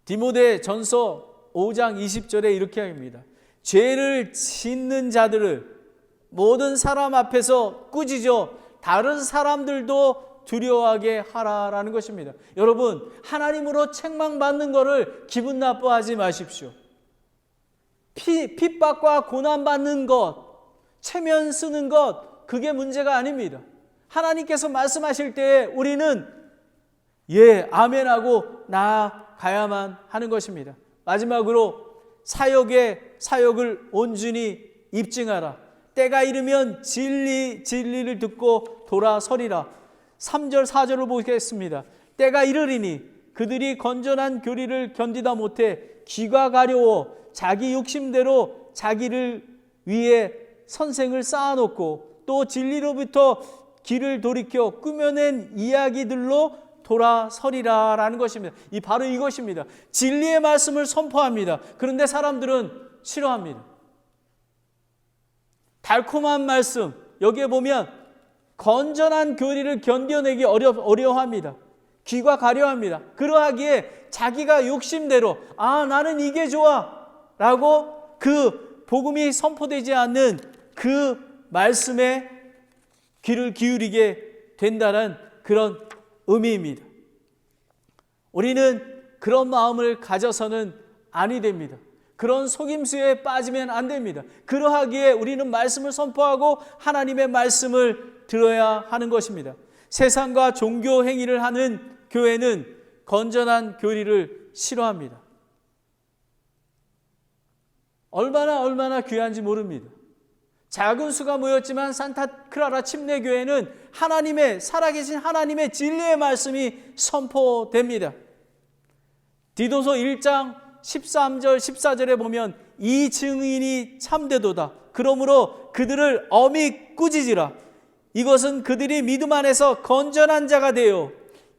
디모데 전서 5장 20절에 이렇게 합니다. 죄를 짓는 자들을 모든 사람 앞에서 꾸짖어 다른 사람들도 두려워하게 하라라는 것입니다. 여러분, 하나님으로 책망받는 것을 기분 나빠하지 마십시오. 핍박과 고난받는 것, 체면 쓰는 것, 그게 문제가 아닙니다. 하나님께서 말씀하실 때에 우리는 아멘하고 나아가야만 하는 것입니다. 마지막으로 사역을 온전히 입증하라. 때가 이르면 진리를 듣고 돌아서리라. 3절 4절을 보겠습니다. 때가 이르리니 그들이 건전한 교리를 견디다 못해 귀가 가려워 자기 욕심대로 자기를 위해 선생을 쌓아놓고 또 진리로부터 길을 돌이켜 꾸며낸 이야기들로 돌아서리라라는 것입니다. 바로 이것입니다. 진리의 말씀을 선포합니다. 그런데 사람들은 싫어합니다. 달콤한 말씀, 여기에 보면 건전한 교리를 견뎌내기 어려워합니다. 귀가 가려합니다. 그러하기에 자기가 욕심대로 나는 이게 좋아 라고 그 복음이 선포되지 않는 그 말씀에 귀를 기울이게 된다는 그런 의미입니다. 우리는 그런 마음을 가져서는 아니 됩니다. 그런 속임수에 빠지면 안 됩니다. 그러하기에 우리는 말씀을 선포하고 하나님의 말씀을 들어야 하는 것입니다. 세상과 종교 행위를 하는 교회는 건전한 교리를 싫어합니다. 얼마나 귀한지 모릅니다. 작은 수가 모였지만 산타크라라 침례교회는 살아계신 하나님의 진리의 말씀이 선포됩니다. 디도서 1장 13절 14절에 보면 이 증인이 참되도다. 그러므로 그들을 엄히 꾸짖으라. 이것은 그들이 믿음 안에서 건전한 자가 되어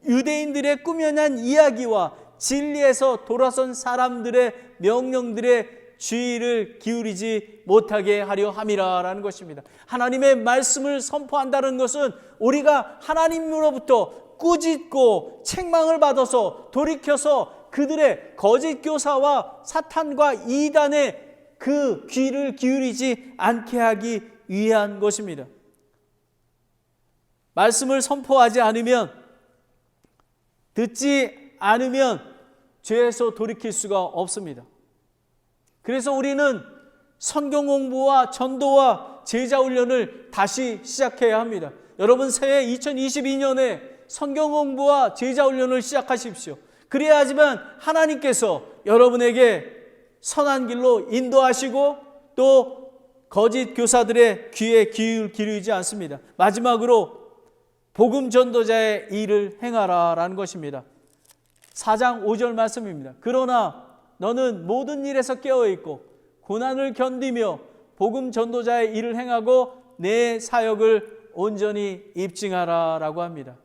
유대인들의 꾸며낸 이야기와 진리에서 돌아선 사람들의 명령들의 주의를 기울이지 못하게 하려 함이라라는 것입니다. 하나님의 말씀을 선포한다는 것은 우리가 하나님으로부터 꾸짖고 책망을 받아서 돌이켜서 그들의 거짓 교사와 사탄과 이단의 그 귀를 기울이지 않게 하기 위한 것입니다. 말씀을 선포하지 않으면, 듣지 않으면 죄에서 돌이킬 수가 없습니다. 그래서 우리는 성경 공부와 전도와 제자 훈련을 다시 시작해야 합니다. 여러분, 새해 2022년에 성경 공부와 제자 훈련을 시작하십시오. 그래야지만 하나님께서 여러분에게 선한 길로 인도하시고 또 거짓 교사들의 귀에 귀를 기울이지 않습니다. 마지막으로 복음 전도자의 일을 행하라라는 것입니다. 4장 5절 말씀입니다. 그러나 너는 모든 일에서 깨어있고 고난을 견디며 복음 전도자의 일을 행하고 내 사역을 온전히 입증하라 라고 합니다.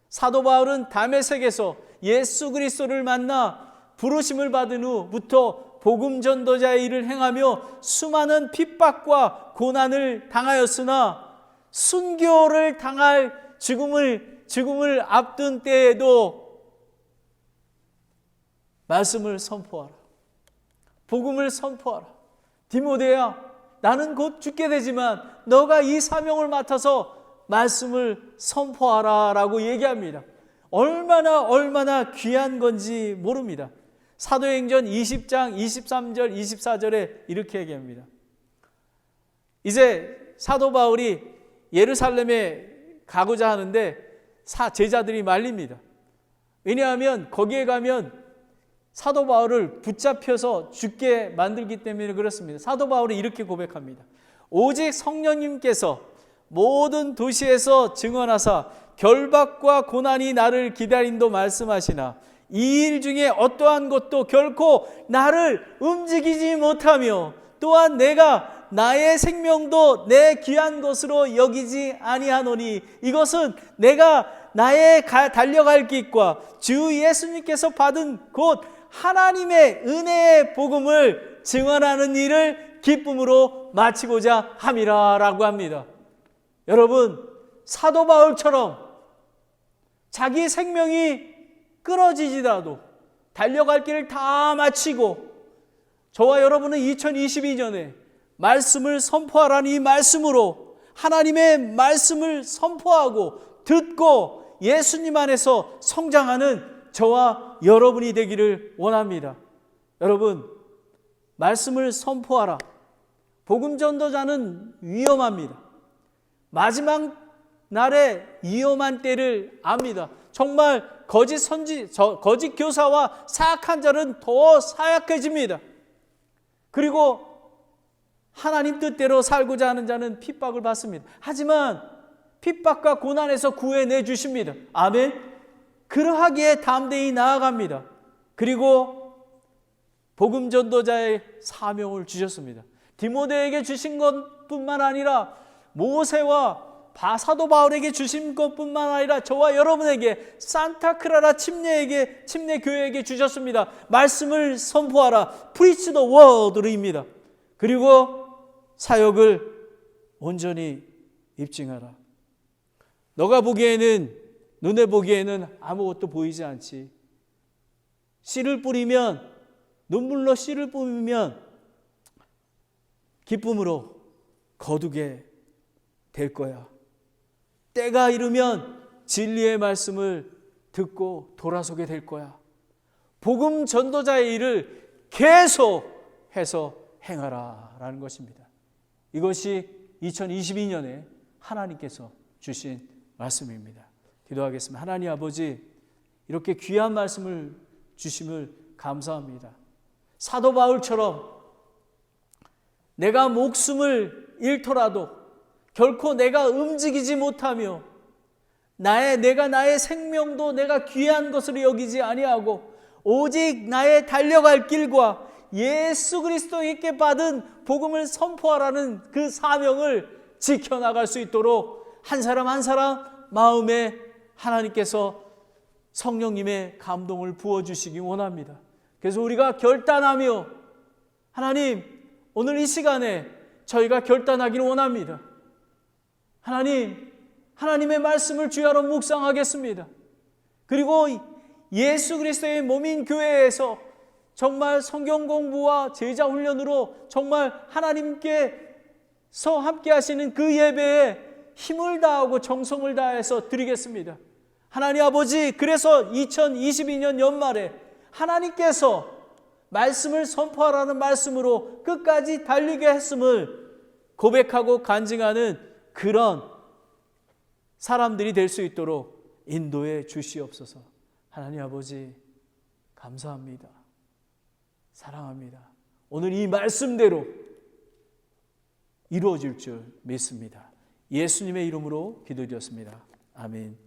사도 바울은 다메섹에서 예수 그리스도를 만나 부르심을 받은 후부터 복음 전도자의 일을 행하며 수많은 핍박과 고난을 당하였으나 순교를 당할 죽음을 앞둔 때에도 말씀을 선포하라. 복음을 선포하라. 디모데야, 나는 곧 죽게 되지만 너가 이 사명을 맡아서 말씀을 선포하라 라고 얘기합니다. 얼마나 귀한 건지 모릅니다. 사도행전 20장 23절 24절에 이렇게 얘기합니다. 이제 사도 바울이 예루살렘에 가고자 하는데 제자들이 말립니다. 왜냐하면 거기에 가면 사도 바울을 붙잡혀서 죽게 만들기 때문에 그렇습니다. 사도 바울이 이렇게 고백합니다. 오직 성령님께서 모든 도시에서 증언하사 결박과 고난이 나를 기다린도 말씀하시나 이 일 중에 어떠한 것도 결코 나를 움직이지 못하며 또한 내가 나의 생명도 내 귀한 것으로 여기지 아니하노니 이것은 내가 나의 달려갈 길과 주 예수님께서 받은 곧 하나님의 은혜의 복음을 증언하는 일을 기쁨으로 마치고자 함이라 라고 합니다. 여러분, 사도 바울처럼 자기 생명이 끊어지지라도 달려갈 길을 다 마치고 저와 여러분은 2022년에 말씀을 선포하라는 이 말씀으로 하나님의 말씀을 선포하고 듣고 예수님 안에서 성장하는 저와 여러분이 되기를 원합니다. 여러분, 말씀을 선포하라. 복음 전도자는 위험합니다. 마지막 날에 위험한 때를 압니다. 정말 거짓 교사와 사악한 자는 더 사악해집니다. 그리고 하나님 뜻대로 살고자 하는 자는 핍박을 받습니다. 하지만 핍박과 고난에서 구해내 주십니다. 아멘. 그러하기에 담대히 나아갑니다. 그리고 복음 전도자의 사명을 주셨습니다. 디모데에게 주신 것뿐만 아니라 모세와 사도 바울에게 주신 것뿐만 아니라 저와 여러분에게 산타크라라 침례 교회에게 주셨습니다. 말씀을 선포하라. Preach the word입니다. 그리고 사역을 온전히 입증하라. 너가 보기에는, 눈에 보기에는 아무것도 보이지 않지. 씨를 뿌리면, 눈물로 씨를 뿌리면 기쁨으로 거두게 될 거야. 때가 이르면 진리의 말씀을 듣고 돌아서게 될 거야. 복음 전도자의 일을 계속해서 행하라 라는 것입니다. 이것이 2022년에 하나님께서 주신 말씀입니다. 기도하겠습니다. 하나님 아버지, 이렇게 귀한 말씀을 주심을 감사합니다. 사도 바울처럼 내가 목숨을 잃더라도 결코 내가 움직이지 못하며 내가 나의 생명도 내가 귀한 것으로 여기지 아니하고 오직 나의 달려갈 길과 예수 그리스도에게 받은 복음을 선포하라는 그 사명을 지켜나갈 수 있도록 한 사람 한 사람 마음에 하나님께서 성령님의 감동을 부어주시기 원합니다. 그래서 우리가 결단하며 하나님, 오늘 이 시간에 저희가 결단하기를 원합니다. 하나님, 하나님의 말씀을 주야로 묵상하겠습니다. 그리고 예수 그리스도의 몸인 교회에서 정말 성경 공부와 제자 훈련으로 정말 하나님께서 함께 하시는 그 예배에 힘을 다하고 정성을 다해서 드리겠습니다. 하나님 아버지, 그래서 2022년 연말에 하나님께서 말씀을 선포하라는 말씀으로 끝까지 달리게 했음을 고백하고 간증하는 그런 사람들이 될 수 있도록 인도해 주시옵소서. 하나님 아버지, 감사합니다. 사랑합니다. 오늘 이 말씀대로 이루어질 줄 믿습니다. 예수님의 이름으로 기도드렸습니다. 아멘.